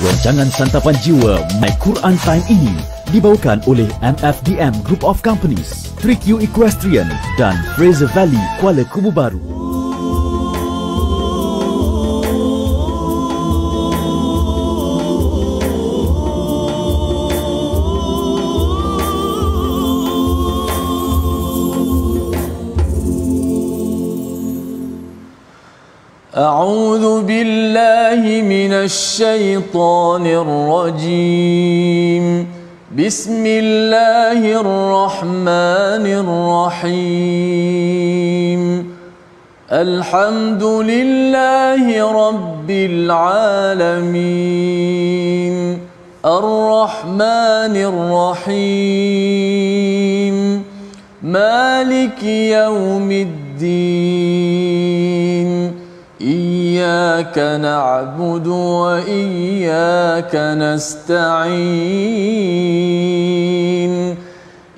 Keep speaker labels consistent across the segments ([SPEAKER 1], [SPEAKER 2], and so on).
[SPEAKER 1] Rancangan Santapan Jiwa My Quran Time ini dibawakan oleh MFDM Group of Companies, 3Q Equestrian dan Fraser Valley Kuala Kubu Baru.
[SPEAKER 2] أعوذ بالله من الشيطان الرجيم بسم الله الرحمن الرحيم الحمد لله رب العالمين الرحمن الرحيم مالك يوم الدين إياك نعبد وإياك نستعين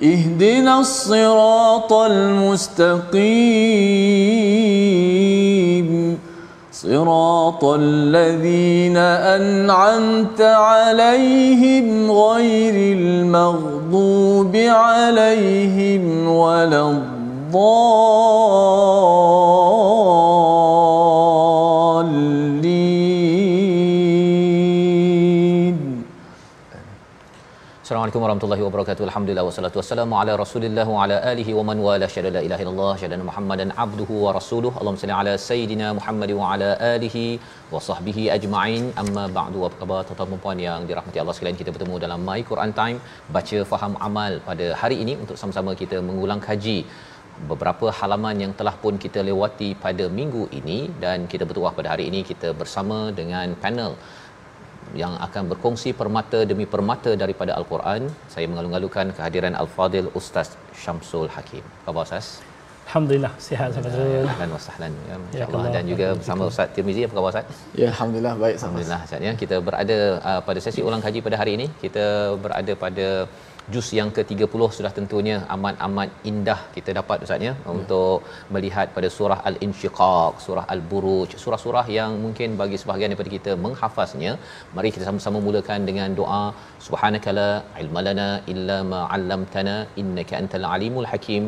[SPEAKER 2] اهدنا الصراط المستقيم صراط الذين أنعمت عليهم غير المغضوب عليهم ولا
[SPEAKER 3] Assalamualaikum warahmatullahi wabarakatuh. Alhamdulillah wassalatu wassalamu ala Rasulillah wa ala alihi wa man wala syada la ilaha illallah syada Muhammadan abduhu wa rasuluhu. Allahumma salli ala sayidina Muhammad wa ala alihi wa sahbihi ajma'in. Amma ba'du. Apa khabar tuan-tuan dan puan yang dirahmati Allah sekalian? Kita bertemu dalam My Quran Time, baca faham amal pada hari ini untuk sama-sama kita mengulang kaji beberapa halaman yang telah pun kita lewati pada minggu ini, dan kita bertuah pada hari ini kita bersama dengan panel yang akan berkongsi permata demi permata daripada Al-Quran. Saya mengalung-alungkan kehadiran Al-Fadil Ustaz Syamsul Hakim. Apa khabar Ustaz?
[SPEAKER 4] Alhamdulillah, sihat Sahabat.
[SPEAKER 3] Ahlan wa sahlan ya, insya-Allah. Dan juga bersama Ustaz Tirmizi. Apa khabar Ustaz?
[SPEAKER 2] Ya, alhamdulillah baik.
[SPEAKER 3] Alhamdulillah Ustaz ya. Kita berada pada sesi ulang kaji pada hari ini. Kita berada pada juz yang ke-30. Sudah tentunya amat-amat indah kita dapat Ustaz ya, untuk melihat pada surah Al-Insyiqaq, surah Al-Buruj, surah-surah yang mungkin bagi sebahagian daripada kita menghafaznya. Mari kita sama-sama mulakan dengan doa. Subhanakala ilma lana illa ma 'allamtana innaka antal alimul hakim.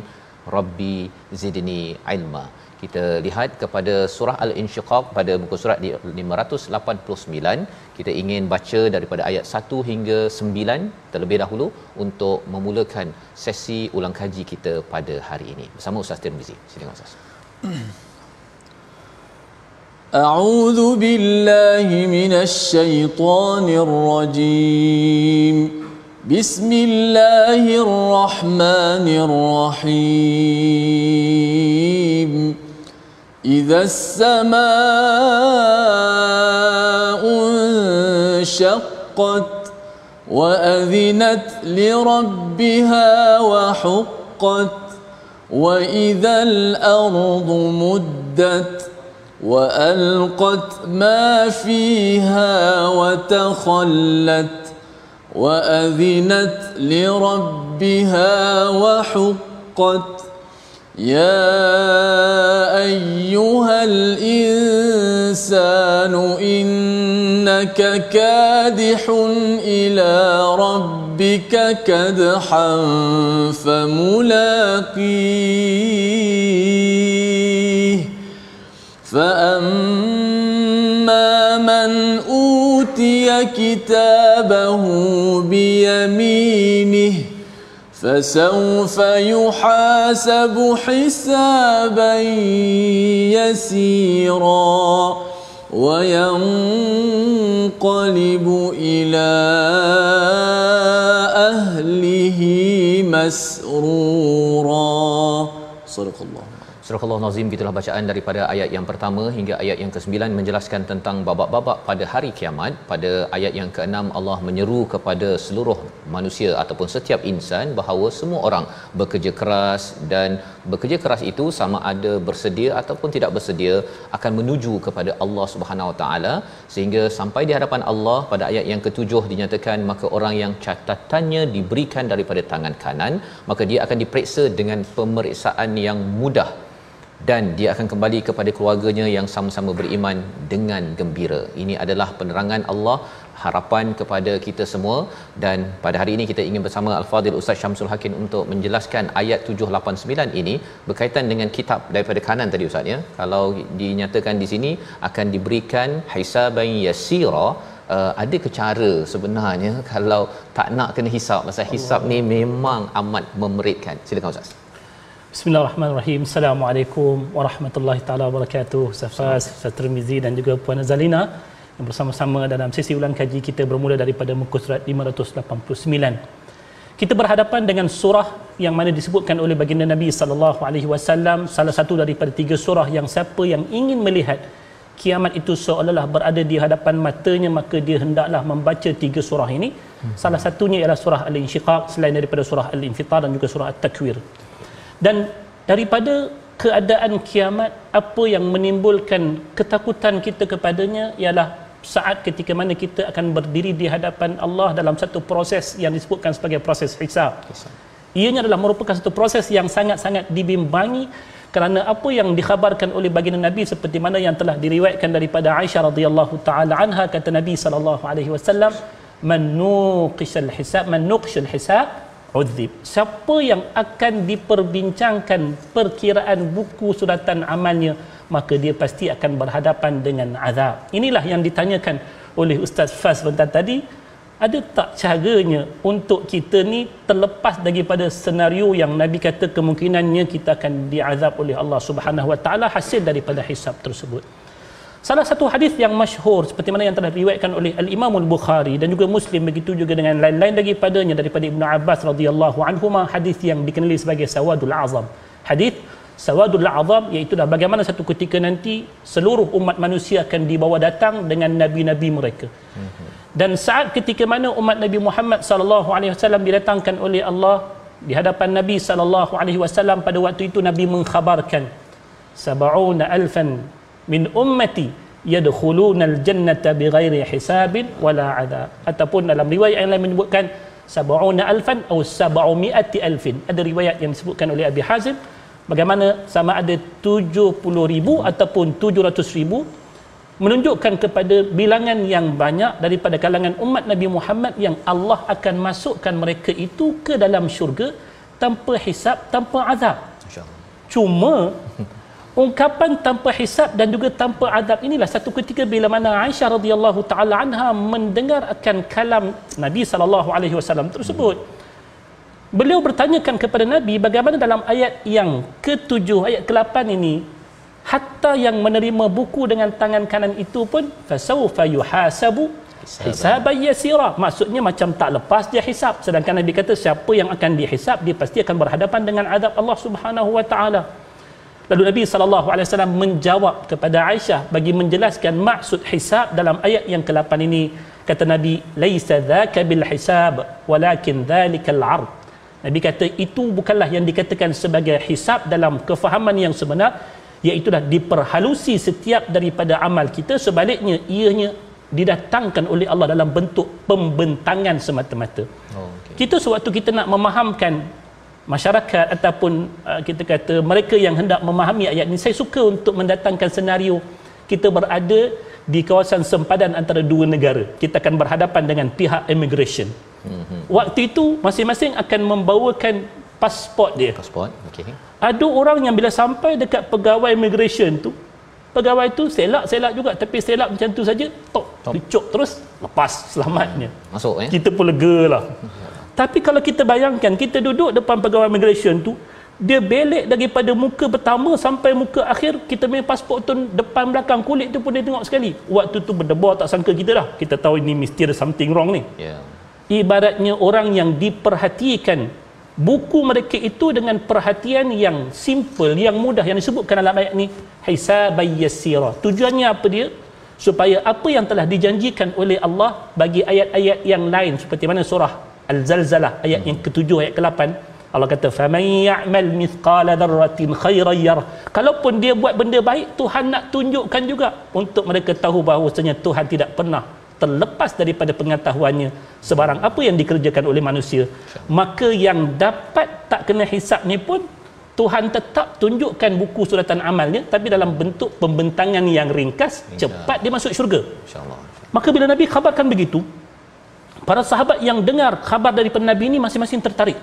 [SPEAKER 3] Rabbi zidni ilma. Kita lihat kepada surah Al-Insyiqaq pada muka surat 589. Kita ingin baca daripada ayat 1 hingga 9 terlebih dahulu untuk memulakan sesi ulang kaji kita pada hari ini bersama Ustaz Tirmizi. Silakan Ustaz.
[SPEAKER 2] A'udzu billahi minasy syaithanir rajim. Bismillahirrahmanirrahim. إذا السماء انشقت وأذنت لربها وحقت وإذا الأرض مدت وألقت ما فيها وتخلت وأذنت لربها وحقت يا أيها الإنسان إنك كادح إلى ربك كدحا فملاقيه فأما من أوتي كتابه بيمينه فسوف يحاسب حسابا يسيرا وينقلب إلى أهله مسرورا. صدق الله.
[SPEAKER 3] Surah Al-Nazim, gitulah bacaan daripada ayat yang pertama hingga ayat yang ke-9 menjelaskan tentang babak-babak pada hari kiamat. Pada ayat yang ke-6 Allah menyeru kepada seluruh manusia ataupun setiap insan bahawa semua orang bekerja keras, dan bekerja keras itu sama ada bersedia ataupun tidak bersedia akan menuju kepada Allah Subhanahu Wa Taala, sehingga sampai di hadapan Allah pada ayat yang ke-7 dinyatakan maka orang yang catatannya diberikan daripada tangan kanan maka dia akan diperiksa dengan pemeriksaan yang mudah, dan dia akan kembali kepada keluarganya yang sama-sama beriman dengan gembira. Ini adalah penerangan Allah harapan kepada kita semua. Dan pada hari ini kita ingin bersama Al-Fadhil Ustaz Syamsul Hakim untuk menjelaskan ayat 789 ini berkaitan dengan kitab daripada kanan tadi Ustaz ya. Kalau dinyatakan di sini akan diberikan hisaban yasira, ada ke cara sebenarnya kalau tak nak kena hisap? Pasal hisap ni memang amat memeritkan. Silakan Ustaz.
[SPEAKER 4] Bismillahirrahmanirrahim. Assalamualaikum warahmatullahi taala wabarakatuh. Ustaz Tirmizi dan juga Puan Azalina yang bersama-sama dalam sesi ulang kaji kita bermula daripada muka surat 589. Kita berhadapan dengan surah yang mana disebutkan oleh baginda Nabi sallallahu alaihi wasallam, salah satu daripada 3 surah yang siapa yang ingin melihat kiamat itu seolah-olah berada di hadapan matanya, maka dia hendaklah membaca 3 surah ini. Salah satunya ialah surah Al-Insyiqaq, selain daripada surah Al-Infitar dan juga surah At-Takwir. Dan daripada keadaan kiamat, apa yang menimbulkan ketakutan kita kepadanya ialah saat ketika mana kita akan berdiri di hadapan Allah dalam satu proses yang disebutkan sebagai proses hisab. Ianya adalah merupakan satu proses yang sangat-sangat dibimbangi, kerana apa yang dikhabarkan oleh baginda Nabi seperti mana yang telah diriwayatkan daripada Aisyah radhiyallahu taala anha, kata Nabi sallallahu alaihi wasallam, man nuqishal hisab udzib. Siapa yang akan diperbincangkan perkiraan buku suratan amalnya, maka dia pasti akan berhadapan dengan azab. Inilah yang ditanyakan oleh Ustaz Faz sebentar tadi. Ada tak caranya untuk kita ni terlepas daripada senario yang Nabi kata kemungkinannya kita akan diazab oleh Allah Subhanahu Wa Taala hasil daripada hisab tersebut? Salah satu hadis yang masyhur seperti mana yang telah diriwayatkan oleh Al-Imam Al-Bukhari dan juga Muslim, begitu juga dengan lain-lain daripadanya daripada Ibnu Abbas radhiyallahu anhuma, hadis yang dikenali sebagai Sawadul Azam. Hadis Sawadul Azam iaitu dah bagaimana satu ketika nanti seluruh umat manusia akan dibawa datang dengan nabi-nabi mereka. Dan saat ketika mana umat Nabi Muhammad sallallahu alaihi wasallam didatangkan oleh Allah di hadapan Nabi sallallahu alaihi wasallam, pada waktu itu Nabi mengkhabarkan 70,000 min ummati yadkhulunal jannata bighairi hisabin wala adab. Ataupun dalam riwayat yang lain menyebutkan 70,000 atau 700,000. Ada riwayat yang disebutkan oleh Abi Hazim bagaimana sama ada 70,000 ataupun 700,000, menunjukkan kepada bilangan yang banyak daripada kalangan umat Nabi Muhammad yang Allah akan masukkan mereka itu ke dalam syurga tanpa hisab, tanpa azab. Cuma ungkapan tanpa hisab dan juga tanpa azab inilah satu ketika bila mana Aisyah radhiyallahu taala anha mendengar akan kalam Nabi sallallahu alaihi wasallam tersebut. Beliau bertanyakan kepada Nabi bagaimana dalam ayat yang ke-7, ayat ke-8 ini, hatta yang menerima buku dengan tangan kanan itu pun fasawfa yuhasabu hisaban yasira, maksudnya macam tak lepas dia hisab. Sedangkan Nabi kata siapa yang akan dihisab dia pasti akan berhadapan dengan azab Allah Subhanahu wa taala. Lalu Nabi sallallahu alaihi wasallam menjawab kepada Aisyah bagi menjelaskan maksud hisab dalam ayat yang ke-8 ini. Kata Nabi, laisa dzaka bil hisab walakin dzalikal 'ard. Nabi kata itu bukanlah yang dikatakan sebagai hisab dalam kefahaman yang sebenar, iaitu dah diperhalusi setiap daripada amal kita, sebaliknya ianya didatangkan oleh Allah dalam bentuk pembentangan semata-mata. Kita sewaktu kita nak memahamkan masyarakat ataupun kita kata mereka yang hendak memahami ayat ini, saya suka untuk mendatangkan senario kita berada di kawasan sempadan antara dua negara. Kita akan berhadapan dengan pihak immigration. Waktu itu masing-masing akan membawakan pasport dia.
[SPEAKER 3] Pasport, okey.
[SPEAKER 4] Ada orang yang bila sampai dekat pegawai immigration tu, pegawai tu selak juga, tapi selak macam tu saja, dicop terus, lepas selamatnya.
[SPEAKER 3] Masuk
[SPEAKER 4] Kita pun lega lah. Tapi kalau kita bayangkan kita duduk depan pegawai immigration tu, dia belik daripada muka pertama sampai muka akhir, kita punya pasport tu depan belakang kulit tu pun dia tengok sekali. Waktu tu berdebar tak sangka kita dah. Kita tahu ini mesti ada something wrong ni. Ibaratnya orang yang diperhatikan buku mereka itu dengan perhatian yang simple, yang mudah, yang disebutkan dalam ayat ni hisaban yasira. Tujuannya apa dia? Supaya apa yang telah dijanjikan oleh Allah bagi ayat-ayat yang lain seperti mana surah Al-Zalzalah ayat yang ke-7 ayat ke-8, Allah kata faman ya'mal mithqala dzarratin khairan yarah. Kalaupun dia buat benda baik, Tuhan nak tunjukkan juga untuk mereka tahu bahawasanya Tuhan tidak pernah terlepas daripada pengetahuannya sebarang apa yang dikerjakan oleh manusia. Maka yang dapat tak kena hisap ni pun Tuhan tetap tunjukkan buku suratan amalnya tapi dalam bentuk pembentangan yang ringkas, cepat dia masuk syurga.
[SPEAKER 3] Insya-Allah.
[SPEAKER 4] Maka bila Nabi khabarkan begitu, para sahabat yang dengar khabar daripada Nabi ini masing-masing tertarik.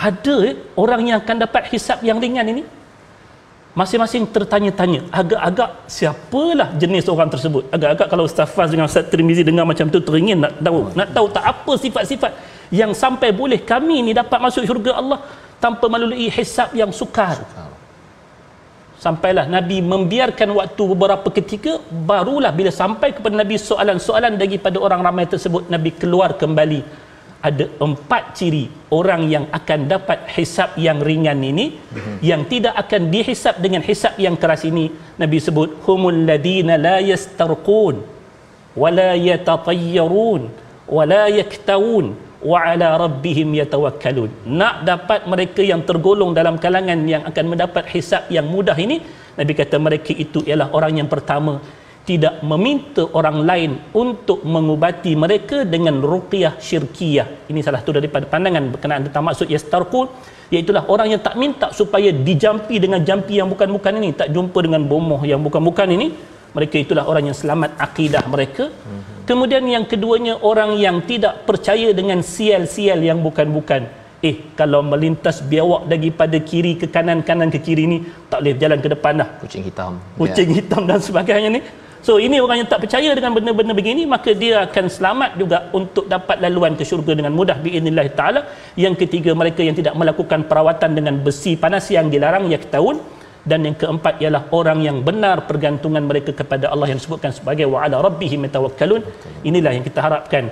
[SPEAKER 4] Ada orang yang akan dapat hisab yang ringan ini? Masing-masing tertanya-tanya, agak-agak siapalah jenis orang tersebut. Agak-agak kalau Ustaz Faz dengan Ustaz Tirmizi dengar macam tu, teringin nak tahu tak apa sifat-sifat yang sampai boleh kami ni dapat masuk syurga Allah tanpa melalui hisab yang sukar. Sampailah Nabi membiarkan waktu beberapa ketika, barulah bila sampai kepada Nabi soalan-soalan daripada orang ramai tersebut, Nabi keluar kembali. Ada 4 ciri orang yang akan dapat hisab yang ringan ini, yang tidak akan dihisab dengan hisab yang keras ini. Nabi sebut, humul ladina la yastarqun wala yatatayyarun wala yaktawun wa ala rabbihim yatawakkalun. Nak dapat mereka yang tergolong dalam kalangan yang akan mendapat hisab yang mudah ini, Nabi kata mereka itu ialah orang yang pertama, tidak meminta orang lain untuk mengubati mereka dengan ruqyah syirkiyah. Ini salah satu daripada pandangan berkenaan tentang maksud yastarqun, iaitulah orang yang tak minta supaya dijampi dengan jampi yang bukan-bukan ini, tak jumpa dengan bomoh yang bukan-bukan ini. Mereka itulah orang yang selamat akidah mereka. Kemudian yang keduanya, orang yang tidak percaya dengan sial-sial yang bukan-bukan. Kalau melintas biawak daripada kiri ke kanan, kanan ke kiri ni, tak boleh berjalan ke depan dah.
[SPEAKER 3] Kucing hitam.
[SPEAKER 4] Hitam dan sebagainya ni. So ini orang yang tak percaya dengan benda-benda begini, maka dia akan selamat juga untuk dapat laluan ke syurga dengan mudah biiznillah taala. Yang ketiga, mereka yang tidak melakukan perawatan dengan besi panas yang dilarang, yaktawun. Dan yang keempat ialah orang yang benar pergantungan mereka kepada Allah yang disebutkan sebagai wa ala rabbihim yatawakkalun. Inilah yang kita harapkan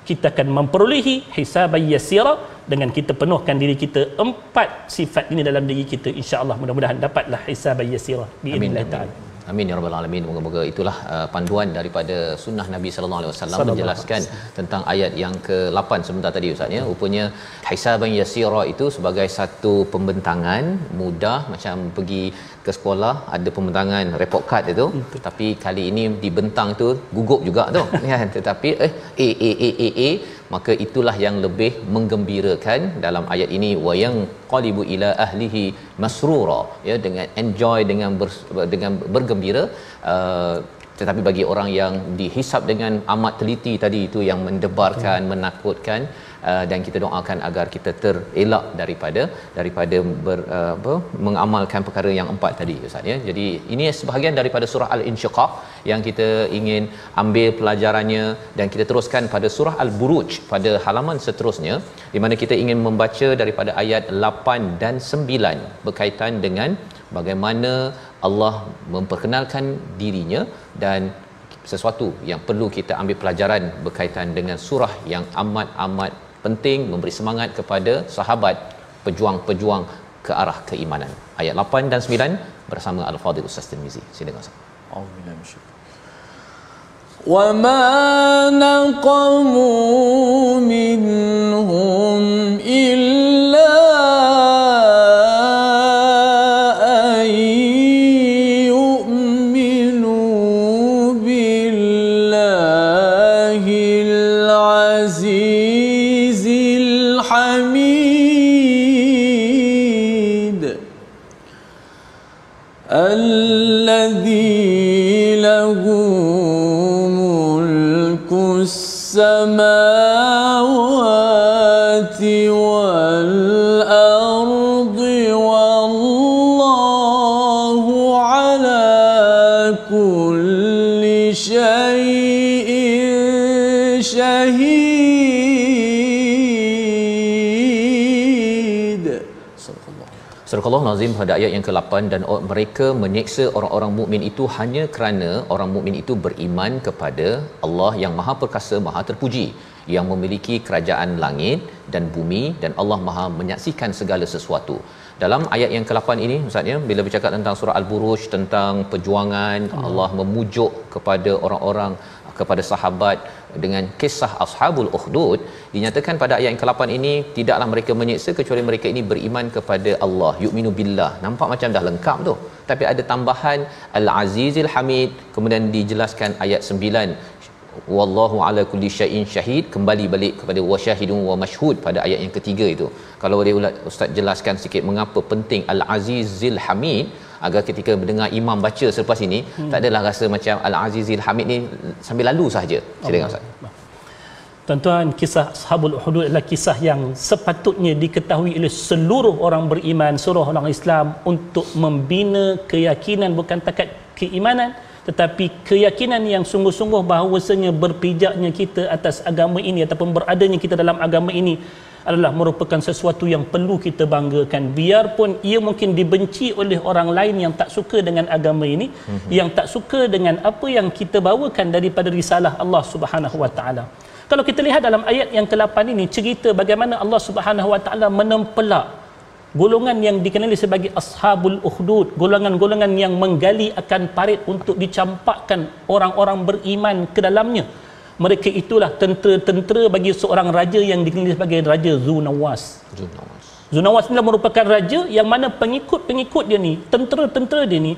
[SPEAKER 4] kita akan memperolehi hisaban yasira dengan kita penuhkan diri kita 4 sifat ini dalam diri kita, insya-Allah mudah-mudahan dapatlah hisaban yasira biiznillah taala.
[SPEAKER 3] Amin ya rabbal alamin. Moga-moga itulah panduan daripada sunnah Nabi sallallahu alaihi wasallam menjelaskan tentang ayat yang ke-8 sebentar tadi Ustaz ya. Rupanya hisaban yasira itu sebagai satu pembentangan mudah, macam pergi ke sekolah ada pembentangan report card itu, tapi kali ini dibentang tu gugup juga tu kan, tetapi maka itulah yang lebih menggembirakan dalam ayat ini, wayang qalibu ila ahlihi masrura, ya, dengan enjoy, dengan bergembira. Tetapi bagi orang yang dihisap dengan amat teliti tadi itu yang mendebarkan, menakutkan, dan kita doakan agar kita terelak daripada mengamalkan perkara yang 4 tadi Ustaz ya. Jadi ini sebahagian daripada surah Al-Insyiqaq yang kita ingin ambil pelajarannya, dan kita teruskan pada surah Al-Buruj pada halaman seterusnya, di mana kita ingin membaca daripada ayat 8 dan 9 berkaitan dengan bagaimana Allah memperkenalkan dirinya dan sesuatu yang perlu kita ambil pelajaran berkaitan dengan surah yang amat-amat penting, memberi semangat kepada sahabat pejuang-pejuang ke arah keimanan. Ayat 8 dan 9 bersama Al-Fadhil Ustaz Tirmizi. Silakan Ustaz.
[SPEAKER 2] Wa ma naqamu minhum illa السماوات والأرض والله على كل شيء شهيد.
[SPEAKER 3] Surah Al-Nazim pada ayat yang ke-8, dan mereka menyeksa orang-orang mukmin itu hanya kerana orang mukmin itu beriman kepada Allah yang Maha Perkasa, Maha Terpuji, yang memiliki kerajaan langit dan bumi, dan Allah Maha menyaksikan segala sesuatu. Dalam ayat yang ke-8 ini Ustaz ya, bila bercakap tentang surah Al-Buruj tentang perjuangan, Allah memujuk kepada orang-orang, kepada sahabat dengan kisah Ashabul Ukhdud, dinyatakan pada ayat yang ke-8 ini tidaklah mereka menyeksa kecuali mereka ini beriman kepada Allah, yu'minu billah. Nampak macam dah lengkap tu, tapi ada tambahan Al-Azizil Hamid. Kemudian dijelaskan ayat 9, wallahu ala kulli syai'in syahid, kembali balik kepada wasyahidun wa mashhud pada ayat yang ketiga itu. Kalau boleh ustaz jelaskan sikit mengapa penting Al-Azizil Hamid, agar ketika mendengar imam baca selepas ini tak adalah rasa macam Al-Azizil Hamid ni sambil lalu sahaja. Silakan ustaz.
[SPEAKER 4] Tuan-tuan, kisah Ashabul Ukhdud adalah kisah yang sepatutnya diketahui oleh seluruh orang beriman, seluruh orang Islam, untuk membina keyakinan, bukan takat keimanan, tetapi keyakinan yang sungguh-sungguh bahawasanya berpijaknya kita atas agama ini ataupun beradanya kita dalam agama ini adalah merupakan sesuatu yang perlu kita banggakan. Biarpun ia mungkin dibenci oleh orang lain yang tak suka dengan agama ini, yang tak suka dengan apa yang kita bawakan daripada risalah Allah Subhanahu Wa Taala. Kalau kita lihat dalam ayat yang ke-8 ini, cerita bagaimana Allah Subhanahu Wa Taala menempelak golongan yang dikenali sebagai Ashabul Ukhdud, golongan-golongan yang menggali akan parit untuk dicampakkan orang-orang beriman ke dalamnya. Mereka itulah tentera-tentera bagi seorang raja yang dikenali sebagai Raja Zunawas. Zunawas inilah merupakan raja yang mana pengikut-pengikut dia ni, tentera-tentera dia ni,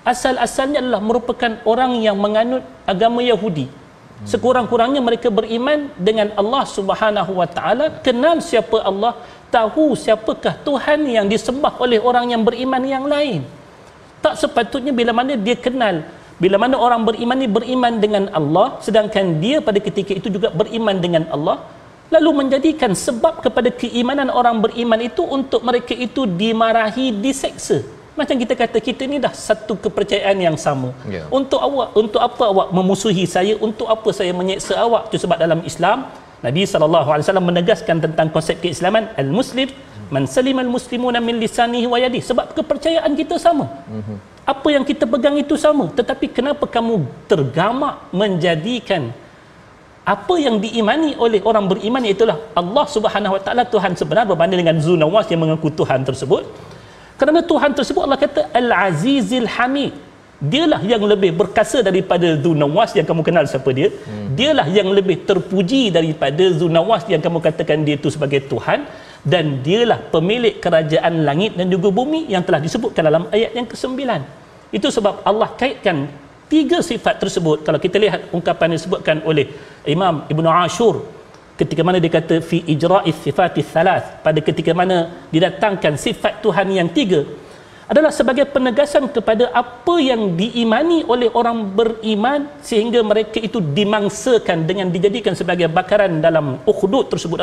[SPEAKER 4] asal-asalnya adalah merupakan orang yang menganut agama Yahudi. Sekurang-kurangnya mereka beriman dengan Allah Subhanahu Wa Taala, kenal siapa Allah, tahu siapakah Tuhan yang disembah oleh orang yang beriman yang lain. Tak sepatutnya bila mana dia kenal, bila mana orang beriman ni beriman dengan Allah, sedangkan dia pada ketika itu juga beriman dengan Allah, lalu menjadikan sebab kepada keimanan orang beriman itu untuk mereka itu dimarahi, diseksa. Macam kita kata, kita ni dah satu kepercayaan yang sama. Untuk apa awak memusuhi saya? Untuk apa saya menyeksa awak? Itu sebab dalam Islam, Nabi SAW menegaskan tentang konsep keislaman, al-muslim man salima al-muslimuna min lisanihi wa yadihi. Sebab kepercayaan kita sama. Apa yang kita pegang itu sama. Tetapi kenapa kamu tergamak menjadikan apa yang diimani oleh orang beriman, iaitulah Allah Subhanahu Wa Taala Tuhan sebenar, berbanding dengan Zunawas yang mengaku Tuhan tersebut. Kerana Tuhan tersebut Allah kata Al-Azizil Hamid, dialah yang lebih berkasa daripada Zunawas yang kamu kenal siapa dia. Dialah yang lebih terpuji daripada Zunawas yang kamu katakan dia itu sebagai Tuhan. Dan dialah pemilik kerajaan langit dan juga bumi yang telah disebutkan dalam ayat yang ke-9. Itu sebab Allah kaitkan tiga sifat tersebut. Kalau kita lihat ungkapan yang disebutkan oleh Imam Ibn Ashur ketika mana dia kata fi ijra'is sifatis thalath, pada ketika mana didatangkan sifat Tuhan yang tiga, adalah sebagai penegasan kepada apa yang diimani oleh orang beriman sehingga mereka itu dimangsakan dengan dijadikan sebagai bakaran dalam ukhdud tersebut,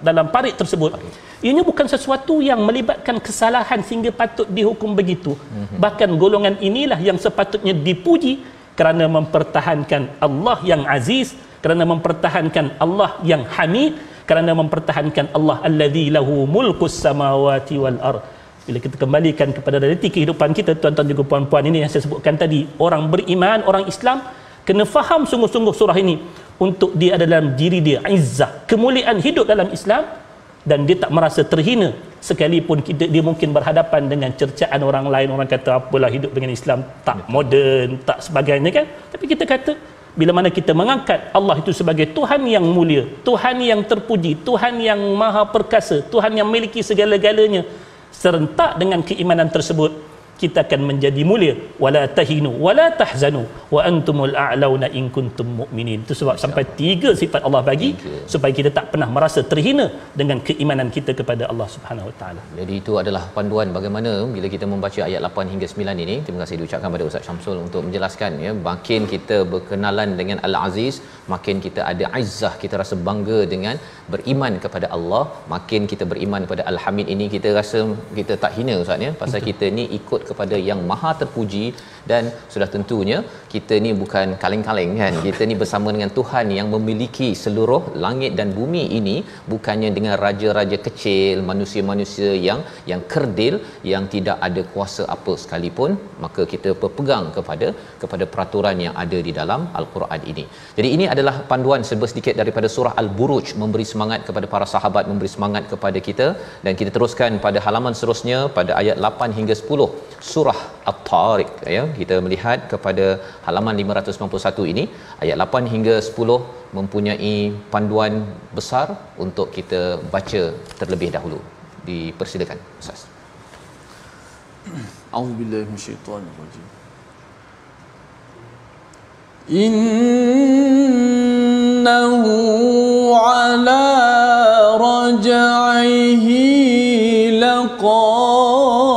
[SPEAKER 4] dalam parit tersebut. Ianya bukan sesuatu yang melibatkan kesalahan sehingga patut dihukum begitu. Bahkan golongan inilah yang sepatutnya dipuji kerana mempertahankan Allah yang aziz, kerana mempertahankan Allah yang hamid, kerana mempertahankan Allah allazi lahu mulkus samawati wal ard. Bila kita kembalikan kepada realiti kehidupan kita, tuan-tuan juga puan-puan, ini yang saya sebutkan tadi, orang beriman, orang Islam kena faham sungguh-sungguh surah ini. Untuk dia ada dalam diri dia izzah, kemuliaan hidup dalam Islam, dan dia tak merasa terhina sekalipun dia mungkin berhadapan dengan cercaan orang lain. Orang kata apalah hidup dengan Islam tak moden, tak sebagainya kan. Tapi kita kata bila mana kita mengangkat Allah itu sebagai Tuhan yang mulia, Tuhan yang terpuji, Tuhan yang maha perkasa, Tuhan yang memiliki segala-galanya, serentak dengan keimanan tersebut, kita akan menjadi mulia. Wala tahinu wala tahzanu wa antumul a'launa in kuntum mu'minin. Itu sebab sampai tiga sifat Allah bagi supaya kita tak pernah merasa terhina dengan keimanan kita kepada Allah Subhanahu Wa Taala.
[SPEAKER 3] Jadi itu adalah panduan bagaimana bila kita membaca ayat 8 hingga 9 ini. Terima kasih diucapkan pada Ustaz Syamsul untuk menjelaskan, ya, makin kita berkenalan dengan Al-Aziz, makin kita ada izzah, kita rasa bangga dengan beriman kepada Allah. Makin kita beriman kepada Al-Hamid ini, kita rasa kita tak hina, Ustaz, ya, pasal kita ni ikut kepada yang maha terpuji. Dan sudah tentunya kita ni bukan kaleng-kaleng, kan, kita ni bersama dengan Tuhan yang memiliki seluruh langit dan bumi ini, bukannya dengan raja-raja kecil, manusia-manusia yang kerdil, yang tidak ada kuasa apa sekalipun. Maka kita berpegang kepada peraturan yang ada di dalam Al-Quran ini. Jadi ini adalah panduan serba sedikit daripada surah Al-Buruj, memberi semangat kepada para sahabat, memberi semangat kepada kita. Dan kita teruskan pada halaman seterusnya pada ayat 8 hingga 10 surah At-Tariq, ya. Kita melihat kepada halaman 591 ini, ayat 8 hingga 10 mempunyai panduan besar untuk kita baca terlebih dahulu. Dipersilakan Ustaz.
[SPEAKER 2] A'udzubillahi minasyaitanir rajim. innahu ala raj'ihi laqadir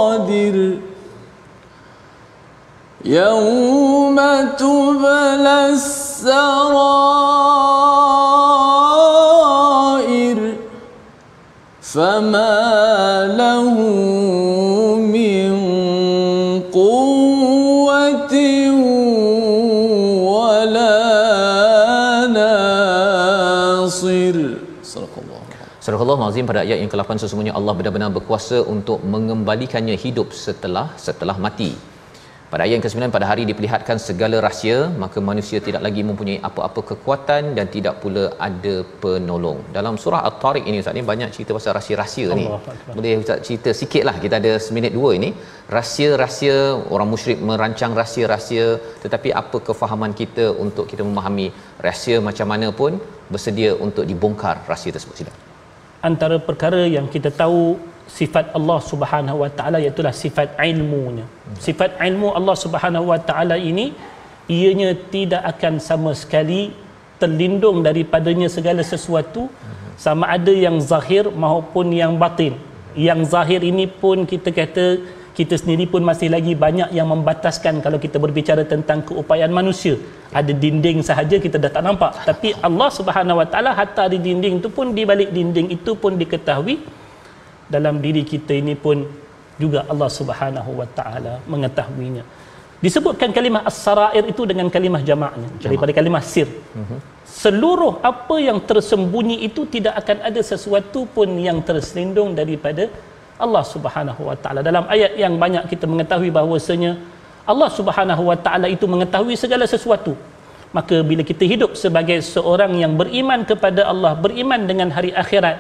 [SPEAKER 2] yawma tublas sarair fama lahu min quwwatin wala nasir.
[SPEAKER 3] Surah Al-Azim pada ayat yang ke-8, sesungguhnya Allah benar-benar berkuasa untuk mengembalikannya hidup setelah mati. Pada ayat yang ke-9, pada hari diperlihatkan segala rahsia, maka manusia tidak lagi mempunyai apa-apa kekuatan dan tidak pula ada penolong. Dalam surah At-Tariq ini Ustaz ni banyak cerita pasal rahsia-rahsia ni. Boleh Ustaz cerita sikitlah, kita ada seminit dua ini. Rahsia-rahsia, orang musyrik merancang rahsia-rahsia, tetapi apa kefahaman kita untuk kita memahami rahsia macam mana pun bersedia untuk dibongkar rahsia tersebut. Sila.
[SPEAKER 4] Antara perkara yang kita tahu sifat Allah Subhanahu wa taala iaitu sifat ilmunya. Sifat ilmu Allah Subhanahu wa taala ini ianya tidak akan sama sekali terlindung daripadanya segala sesuatu, sama ada yang zahir maupun yang batin. Yang zahir ini pun kita kata kita sendiri pun masih lagi banyak yang membataskan kalau kita berbicara tentang keupayaan manusia. Ada dinding sahaja kita dah tak nampak, tapi Allah Subhanahu wa taala hatta di dinding itu pun, di balik dinding itu pun diketahui. Dalam diri kita ini pun juga Allah Subhanahu wa taala mengetahuinya. Disebutkan kalimah as-sarair itu dengan kalimah jamaknya daripada kalimah sir. Seluruh apa yang tersembunyi itu tidak akan ada sesuatu pun yang terselindung daripada Allah Subhanahu wa taala. Dalam ayat yang banyak kita mengetahui bahawasanya Allah Subhanahu wa taala itu mengetahui segala sesuatu. Maka bila kita hidup sebagai seorang yang beriman kepada Allah, beriman dengan hari akhirat,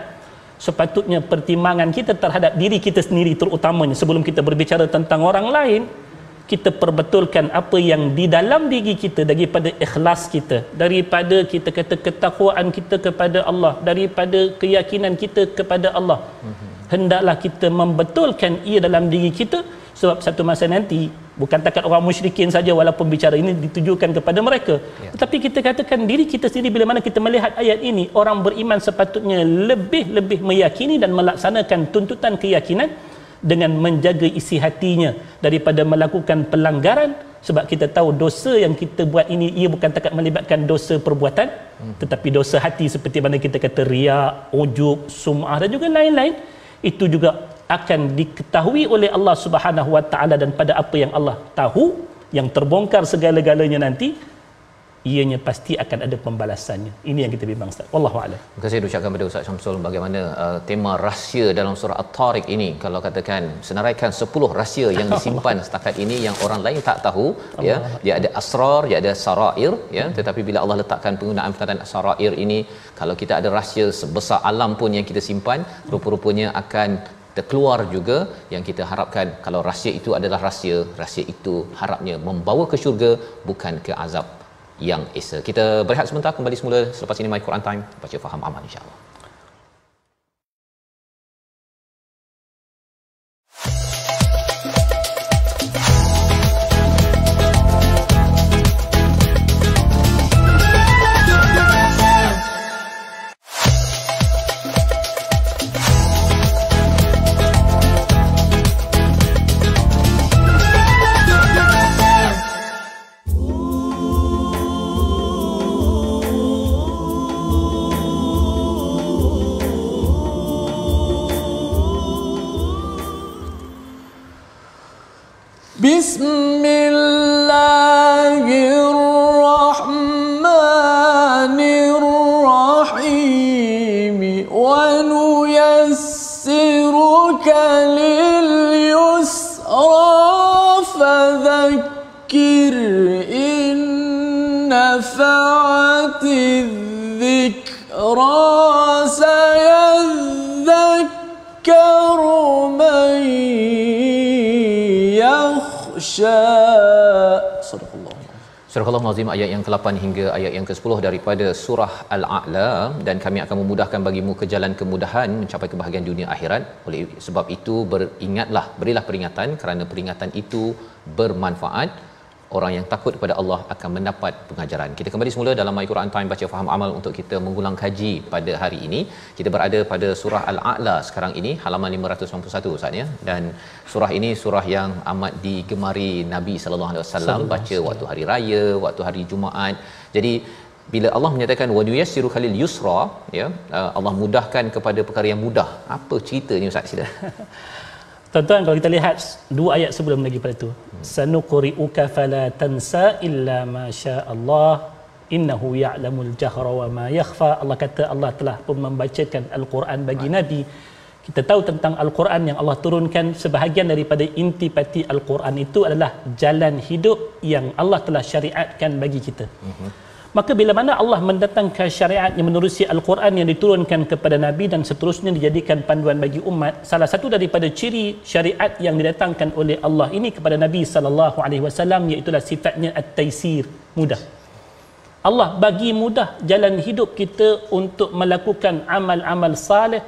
[SPEAKER 4] sepatutnya pertimbangan kita terhadap diri kita sendiri terutamanya sebelum kita berbicara tentang orang lain, kita perbetulkan apa yang di dalam diri kita daripada ikhlas kita, daripada kita kata ketakwaan kita kepada Allah, daripada keyakinan kita kepada Allah. Hendaklah kita membetulkan ia dalam diri kita, sebab satu masa nanti bukan takat orang musyrikin saja walaupun bicara ini ditujukan kepada mereka, tetapi kita katakan diri kita sendiri bila mana kita melihat ayat ini, orang beriman sepatutnya lebih meyakini dan melaksanakan tuntutan keyakinan dengan menjaga isi hatinya daripada melakukan pelanggaran, sebab kita tahu dosa yang kita buat ini ia bukan takat melibatkan dosa perbuatan, tetapi dosa hati seperti mana kita kata riak, ujub, sum'ah dan juga lain-lain. Itu juga akan diketahui oleh Allah Subhanahu wa taala, dan pada apa yang Allah tahu yang terbongkar segala-galanya nanti, ianya pasti akan ada pembalasannya. Ini yang kita bimbang Ustaz. Wallahu a'lam.
[SPEAKER 3] Terima kasih ucapkan kepada Ustaz Syamsul bagaimana tema rahsia dalam surah At-Tariq ini, kalau katakan senaraikan 10 rahsia yang disimpan setakat ini yang orang lain tak tahu, ya. Dia ada asrar, dia ada sarair, ya. Tetapi bila Allah letakkan penggunaan perkataan sarair ini, kalau kita ada rahsia sebesar alam pun yang kita simpan, rupa-rupanya akan terkeluar juga yang kita harapkan. Kalau rahsia itu adalah rahsia, rahsia itu harapnya membawa ke syurga, bukan ke azab yang esa. Kita berehat sebentar, kembali semula selepas ini My Quran Time, baca faham amal insya-Allah.
[SPEAKER 2] Bismillahirrahmanirrahim. Wa nuyassiruka lil yusra fadhakkir in nafa'atiz dhikra sayadhakkaru man
[SPEAKER 3] Surah Al-Azim ayat yang ke-8 hingga ayat yang ke-10 daripada surah Al-A'la. Dan kami akan memudahkan bagimu ke jalan kemudahan mencapai kebahagiaan dunia akhirat. Oleh sebab itu beringatlah, berilah peringatan kerana peringatan itu bermanfaat. orang yang takut kepada Allah akan mendapat pengajaran. Kita kembali semula dalam My Quran Time baca faham amal untuk kita mengulang kaji pada hari ini. Kita berada pada surah Al-A'la sekarang ini, halaman 591 Ustaz ya. Dan surah ini surah yang amat digemari Nabi sallallahu alaihi wasallam baca waktu hari raya, waktu hari Jumaat. Jadi bila Allah menyatakan wa yuyassiru khalil yusra, ya, Allah mudahkan kepada perkara yang mudah. Apa ceritanya Ustaz, sila?
[SPEAKER 4] Tuan-tuan, kalau kita lihat dua ayat sebelum lagi pada itu, sanuqri'uka fala tansa illa ma syaa Allah innahu ya'lamul jahra wa ma yakhfa. Allah kata Allah telah pun membacakan al-Quran bagi Nabi. Kita tahu tentang al-Quran yang Allah turunkan, sebahagian daripada intipati al-Quran itu adalah jalan hidup yang Allah telah syariatkan bagi kita. Maka bila mana Allah mendatangkan syariat yang menerusi Al-Quran yang diturunkan kepada Nabi dan seterusnya dijadikan panduan bagi umat, salah satu daripada ciri syariat yang didatangkan oleh Allah ini kepada Nabi sallallahu alaihi wasallam iaitu sifatnya at-taisir, mudah. Allah bagi mudah jalan hidup kita untuk melakukan amal-amal saleh.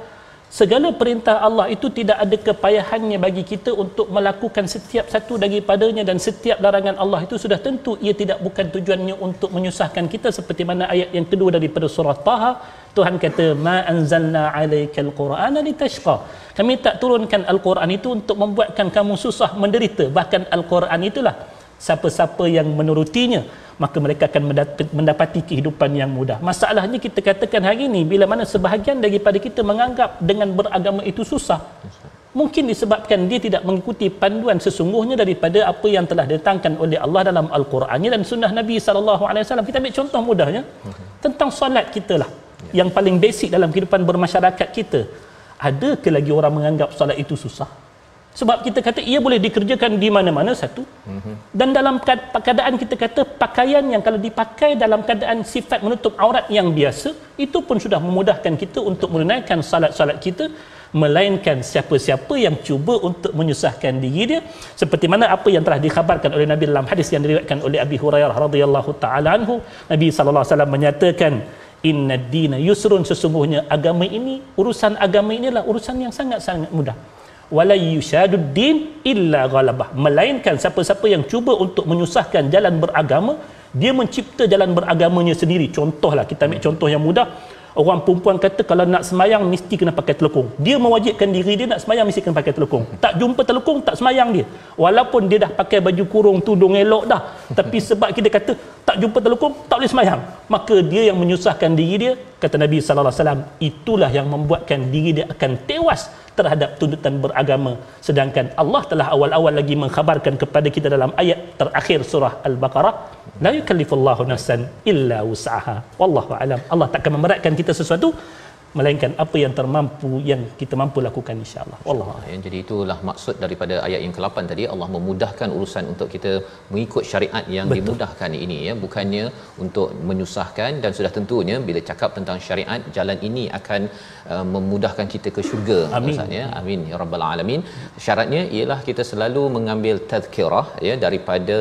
[SPEAKER 4] Segala perintah Allah itu tidak ada kepayahannya bagi kita untuk melakukan setiap satu daripadanya, dan setiap larangan Allah itu sudah tentu ia tidak bukan tujuannya untuk menyusahkan kita, seperti mana ayat yang kedua daripada surah Taha, Tuhan kata ma anzalna alaikal qur'ana litashqa. Kami tak turunkan al-Quran itu untuk membuatkan kamu susah menderita. Bahkan al-Quran itulah siapa-siapa yang menurutinya maka mereka akan mendapati kehidupan yang mudah. Masalahnya kita katakan hari ini, bila mana sebahagian daripada kita menganggap dengan beragama itu susah, mungkin disebabkan dia tidak mengikuti panduan sesungguhnya daripada apa yang telah didatangkan oleh Allah dalam Al-Qurannya dan sunnah Nabi SAW. Kita ambil contoh mudahnya tentang solat kita lah, yang paling basic dalam kehidupan bermasyarakat kita. Ada ke lagi orang menganggap solat itu susah? Sebab kita kata ia boleh dikerjakan di mana-mana satu. Dan dalam keadaan kita kata pakaian yang kalau dipakai dalam keadaan sifat menutup aurat yang biasa, itu pun sudah memudahkan kita untuk menunaikan salat-salat kita. Melainkan siapa-siapa yang cuba untuk menyusahkan diri dia, seperti mana apa yang telah dikhabarkan oleh Nabi dalam hadis yang diriwayatkan oleh Abi Hurairah radhiyallahu taala anhu. Nabi sallallahu alaihi wasallam menyatakan, inna dina yusrun, sesungguhnya agama ini, urusan agama inilah urusan yang sangat-sangat mudah. Wala yushaduddin illa ghalabah, melainkan siapa-siapa yang cuba untuk menyusahkan jalan beragama, dia mencipta jalan beragamanya sendiri. Contohlah, kita ambil contoh yang mudah. Orang perempuan kata kalau nak semayang mesti kena pakai telekung. Dia mewajibkan diri dia nak semayang mesti kena pakai telekung. Tak jumpa telekung, tak semayang dia. Walaupun dia dah pakai baju kurung, tudung elok dah, tapi sebab kita kata tak jumpa telekung, tak boleh semayang, maka dia yang menyusahkan diri dia. Kata Nabi sallallahu alaihi wasallam, itulah yang membuatkan diri dia akan tewas terhadap tuntutan beragama. Sedangkan Allah telah awal-awal lagi mengkhabarkan kepada kita dalam ayat terakhir surah Al-Baqarah, la yukallifullahu nafsan illa wus'aha. Wallahu a'lam. Allah takkan memberatkan kita sesuatu melainkan apa yang termampu, yang kita mampu lakukan, insya-Allah. Wallahu a'lam.
[SPEAKER 3] Jadi itulah maksud daripada ayat yang ke-8 tadi, Allah memudahkan urusan untuk kita mengikut syariat yang Betul. Dimudahkan ini, ya, bukannya untuk menyusahkan. Dan sudah tentunya bila cakap tentang syariat, jalan ini akan memudahkan kita ke syurga.
[SPEAKER 4] Amin.
[SPEAKER 3] Ya, amin ya rabbal alamin. Syaratnya ialah kita selalu mengambil tazkirah, ya, daripada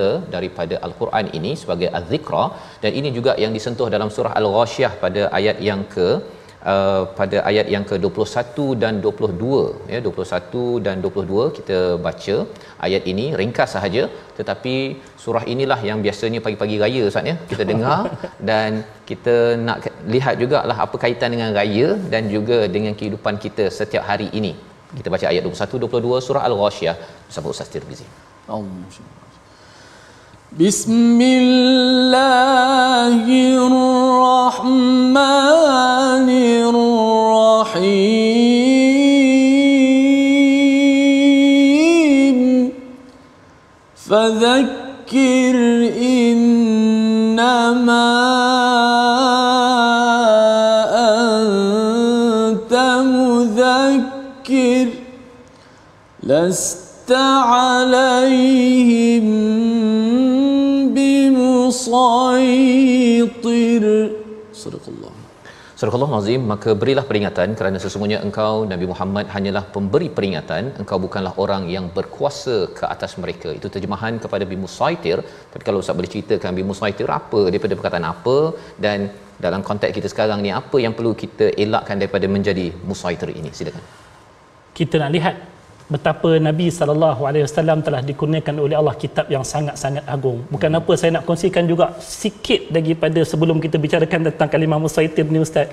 [SPEAKER 3] al-Quran ini sebagai az-zikra, dan ini juga yang disentuh dalam surah Al-Ghasyiyah pada ayat yang ke-21 dan 22, ya, 21 dan 22 kita baca ayat ini ringkas sahaja, tetapi surah inilah yang biasanya pagi-pagi raya Ustaz, ya, kita dengar dan kita nak lihat jugalah apa kaitan dengan raya dan juga dengan kehidupan kita setiap hari ini. Kita baca ayat 21 22 surah Al-Ghasyiyah bersama Ustaz Tirmizi.
[SPEAKER 2] Bismillahirrahmanirrahim. Fadzakir innama anta mudzakkir lasta alaihim bimusaitir. Sadaqallah.
[SPEAKER 3] Surah Al-Azim, maka berilah peringatan kerana sesungguhnya engkau Nabi Muhammad hanyalah pemberi peringatan, engkau bukanlah orang yang berkuasa ke atas mereka. Itu terjemahan kepada bimusaitir. Tapi kalau Ustaz boleh ceritakan bimusaitir apa, daripada perkataan apa, dan dalam konteks kita sekarang ni apa yang perlu kita elakkan daripada menjadi musaitir ini, silakan.
[SPEAKER 4] Kita nak lihat betapa Nabi SAW telah dikurniakan oleh Allah kitab yang sangat-sangat agung. Bukan apa, saya nak kongsikan juga sikit daripada sebelum kita bicarakan tentang kalimah musaitir ni Ustaz.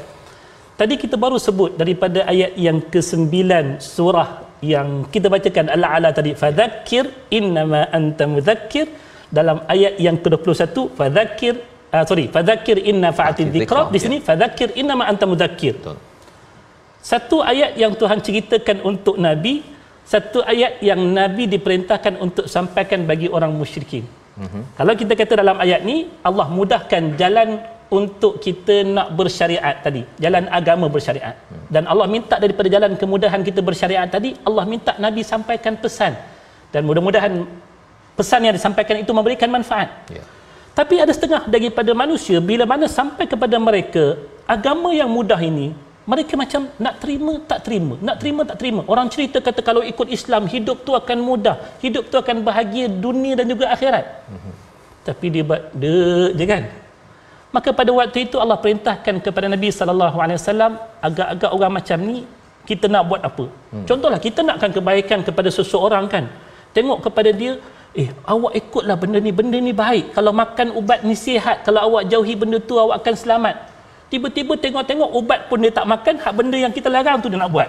[SPEAKER 4] Tadi kita baru sebut daripada ayat yang ke-9 surah yang kita bacakan Al-A'la tadi, fadzakir innama anta mudzakkir. Dalam ayat yang ke-21 fadzakir inna fa'ati dzikra. Di sini fadzakir innama anta mudzakkir. Satu ayat yang Tuhan ceritakan untuk Nabi, satu ayat yang Nabi diperintahkan untuk sampaikan bagi orang musyrikin. Kalau kita kata dalam ayat ni Allah mudahkan jalan untuk kita nak bersyariat tadi, jalan agama bersyariat. Dan Allah minta daripada jalan kemudahan kita bersyariat tadi, Allah minta Nabi sampaikan pesan. Dan mudah-mudahan pesan yang disampaikan itu memberikan manfaat. Tapi ada setengah daripada manusia, bila mana sampai kepada mereka agama yang mudah ini, mereka macam nak terima tak terima, nak terima tak terima. Orang cerita kata kalau ikut Islam hidup tu akan mudah, hidup tu akan bahagia dunia dan juga akhirat. Tapi dia buat je kan. Maka pada waktu itu Allah perintahkan kepada Nabi SAW, agak-agak orang macam ni kita nak buat apa? Contohlah kita nakkan kebaikan kepada seseorang kan. Tengok kepada dia, awak ikutlah benda ni baik. Kalau makan ubat ni sihat, kalau awak jauhi benda tu awak akan selamat. Tiba-tiba tengok-tengok ubat pun dia tak makan, hak benda yang kita larang tu dia nak buat.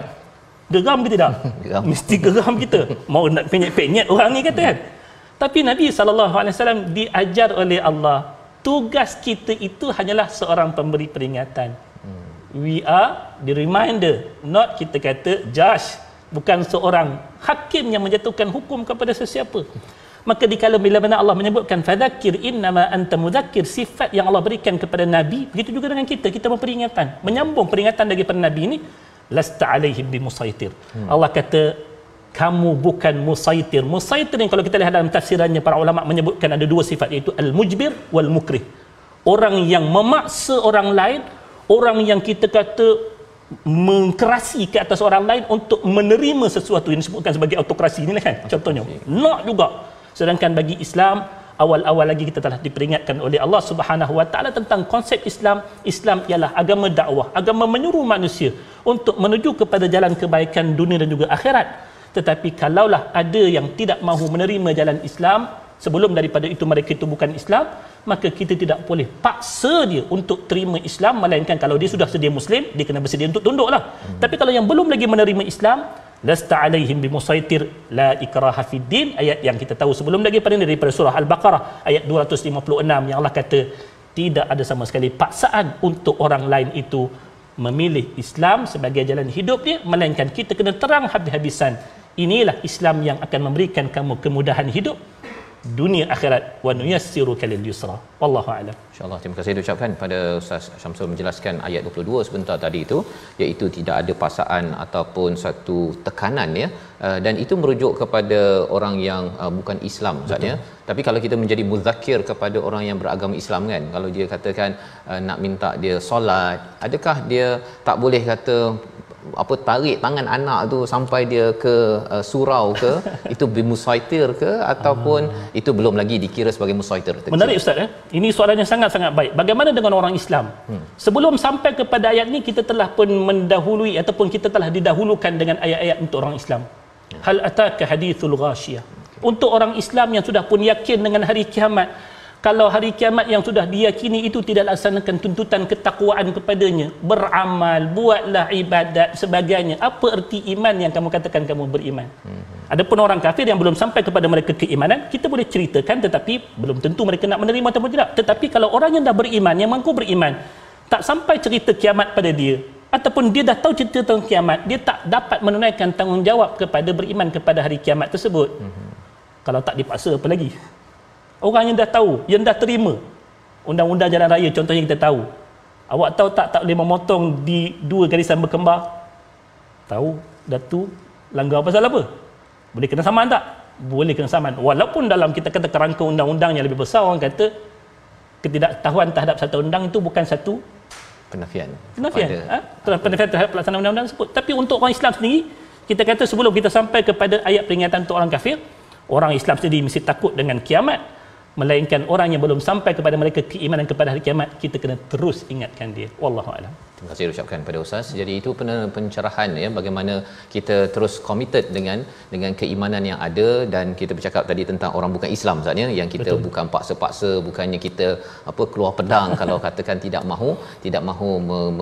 [SPEAKER 4] Geram ke tidak?
[SPEAKER 3] Geram.
[SPEAKER 4] Mesti geram kita. Mau nak penyet-penyet orang ni kata kan. Tapi Nabi SAW diajar oleh Allah, tugas kita itu hanyalah seorang pemberi peringatan. We are the reminder, not kita kata judge. Bukan seorang hakim yang menjatuhkan hukum kepada sesiapa. Maka dikala bila mana Allah menyebutkan fadzakir innama anta mudzakkir, sifat yang Allah berikan kepada Nabi, begitu juga dengan kita memperingatan, menyambung peringatan daripada Nabi ini, lasta alaihim bimusaitir. Allah kata kamu bukan musaitir. Musaitir ni kalau kita lihat dalam tafsirannya, para ulama menyebutkan ada dua sifat, iaitu al-mujbir wal mukrih. Orang yang memaksa orang lain, orang yang kita kata mengkerasi ke atas orang lain untuk menerima sesuatu yang disebutkan sebagai autokrasi ni kan, contohnya nak juga. Sedangkan bagi Islam, awal-awal lagi kita telah diperingatkan oleh Allah Subhanahu Wa Taala tentang konsep Islam. Islam ialah agama dakwah, agama menyuruh manusia untuk menuju kepada jalan kebaikan dunia dan juga akhirat. Tetapi kalaulah ada yang tidak mahu menerima jalan Islam, sebelum daripada itu mereka itu bukan Islam, maka kita tidak boleh paksa dia untuk terima Islam, melainkan kalau dia sudah sedia Muslim, dia kena bersedia untuk tunduklah. Tapi kalau yang belum lagi menerima Islam, lasta alaihim bimusaitir la ikraha fid din, ayat yang kita tahu sebelum daripada ini, daripada surah Al-Baqarah ayat 256, yang Allah kata tidak ada sama sekali paksaan untuk orang lain itu memilih Islam sebagai jalan hidup dia, melainkan kita kena terang habis-habisan, inilah Islam yang akan memberikan kamu kemudahan hidup dunia akhirat, wa nuyassiruka lil yusra. Wallahu a'lam.
[SPEAKER 3] Insya-Allah, terima kasih diucapkan pada Ustaz Syamsul menjelaskan ayat 22 sebentar tadi itu, iaitu tidak ada paksaan ataupun satu tekanan ya, dan itu merujuk kepada orang yang bukan Islam maksudnya. Tapi kalau kita menjadi muzakkir kepada orang yang beragama Islam kan, kalau dia katakan nak minta dia solat, adakah dia tak boleh kata apa tarik tangan anak tu sampai dia ke surau ke, itu bimusaitir ke, ataupun itu belum lagi dikira sebagai musaitir?
[SPEAKER 4] Menarik Ustaz ya. Ini soalan yang sangat-sangat baik. Bagaimana dengan orang Islam? Sebelum sampai kepada ayat ni, kita telah pun mendahului ataupun kita telah didahulukan dengan ayat-ayat untuk orang Islam. Hal ataka hadithul ghashiyah. Untuk orang Islam yang sudah pun yakin dengan hari kiamat, kalau hari kiamat yang sudah diyakini itu tidak laksanakan tuntutan ketakwaan kepadanya, beramal, buatlah ibadat sebagainya, apa erti iman yang kamu katakan kamu beriman? Adapun orang kafir yang belum sampai kepada mereka keimanan, kita boleh ceritakan, tetapi belum tentu mereka nak menerima ataupun tidak. Tetapi kalau orang yang dah beriman, yang mengaku beriman, tak sampai cerita kiamat pada dia, ataupun dia dah tahu cerita tentang kiamat, dia tak dapat menunaikan tanggungjawab kepada beriman kepada hari kiamat tersebut. Kalau tak dipaksa, apa lagi? Orang yang dah tahu, yang dah terima undang-undang jalan raya contohnya, kita tahu. Awak tahu tak boleh memotong di dua garisan berkembar? Tahu, datu langgar pasal apa? Boleh kena saman tak? Boleh kena saman. Walaupun dalam kita kata kerangka undang-undang yang lebih besar, orang kata ketidaktahuan terhadap satu undang itu bukan satu
[SPEAKER 3] penafian.
[SPEAKER 4] Penafian terhadap pelaksanaan undang-undang tersebut. Tapi untuk orang Islam sendiri, kita kata sebelum kita sampai kepada ayat peringatan untuk orang kafir, orang Islam sendiri mesti takut dengan kiamat, melainkan orang yang belum sampai kepada mereka keimanan kepada hari kiamat, kita kena terus ingatkan dia. Wallahu a'lam.
[SPEAKER 3] Terima kasih ucapkan pada Ustaz. Jadi itu pencerahan ya, bagaimana kita terus committed dengan keimanan yang ada. Dan kita bercakap tadi tentang orang bukan Islam Ustaz ya, yang kita Betul. Bukan paksa-paksa, bukannya kita keluar pedang kalau katakan tidak mahu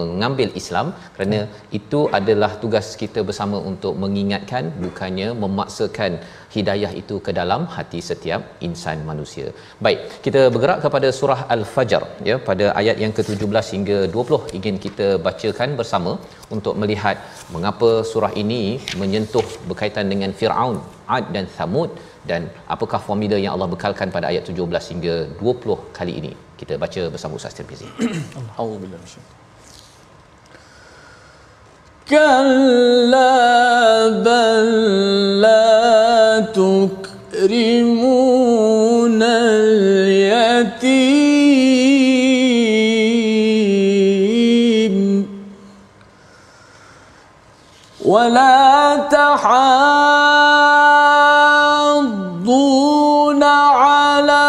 [SPEAKER 3] mengambil Islam, kerana itu adalah tugas kita bersama untuk mengingatkan, bukannya memaksakan hidayah itu ke dalam hati setiap insan manusia. Baik, kita bergerak kepada surah Al-Fajr ya, pada ayat yang ke-17 hingga 20 ingin kita bacakan bersama untuk melihat mengapa surah ini menyentuh berkaitan dengan Firaun, Ad dan Thamud, dan apakah formula yang Allah bekalkan pada ayat 17 hingga 20 kali ini. Kita baca bersama Ustaz Tirmizi.
[SPEAKER 2] Alhamdulillah. Kalla bal la tukrimuna al-yatim wa la tahadduna ala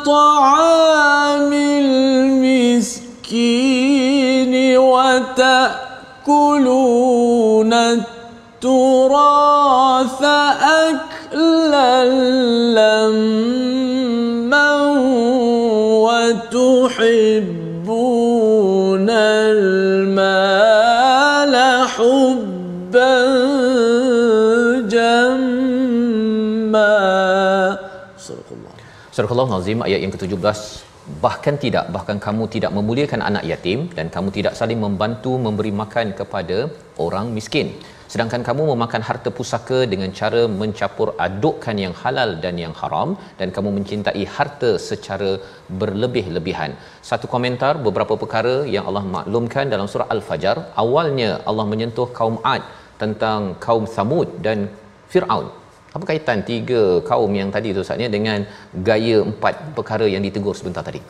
[SPEAKER 2] ta'amil miskin wa تأكلون التراث أكلا لما وتحبون المال حبا جما.
[SPEAKER 3] Surah Al-Nazim ayat yang ke-17. Bahkan kamu tidak memuliakan anak yatim, dan kamu tidak saling membantu memberi makan kepada orang miskin, sedangkan kamu memakan harta pusaka dengan cara mencampur adukkan yang halal dan yang haram, dan kamu mencintai harta secara berlebih-lebihan. Satu komentar beberapa perkara yang Allah maklumkan dalam surah Al-Fajr. Awalnya Allah menyentuh kaum Ad tentang kaum Thamud dan Firaun. Apa kaitan tiga kaum yang tadi tu Ustaz dengan gaya empat perkara yang ditegur sebentar tadi?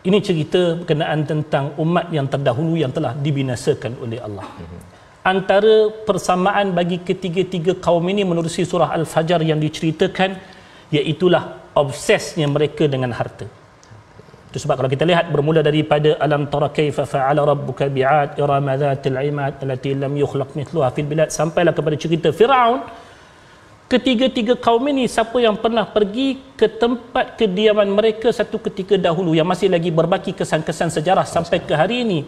[SPEAKER 4] Ini cerita berkenaan tentang umat yang terdahulu yang telah dibinasakan oleh Allah. Antara persamaan bagi ketiga-tiga kaum ini menerusi surah Al-Fajr yang diceritakan, iaitulah obsesnya mereka dengan harta. Itu sebab kalau kita lihat bermula daripada alam tara kaifa fa'ala rabbuka bi'ad irama dhatil 'imad allati lam yukhlaq mithluha fil bilad, sampailah kepada cerita Firaun. Ketiga-tiga kaum ini, siapa yang pernah pergi ke tempat kediaman mereka satu ketika dahulu yang masih lagi berbaki kesan-kesan sejarah sampai ke hari ini,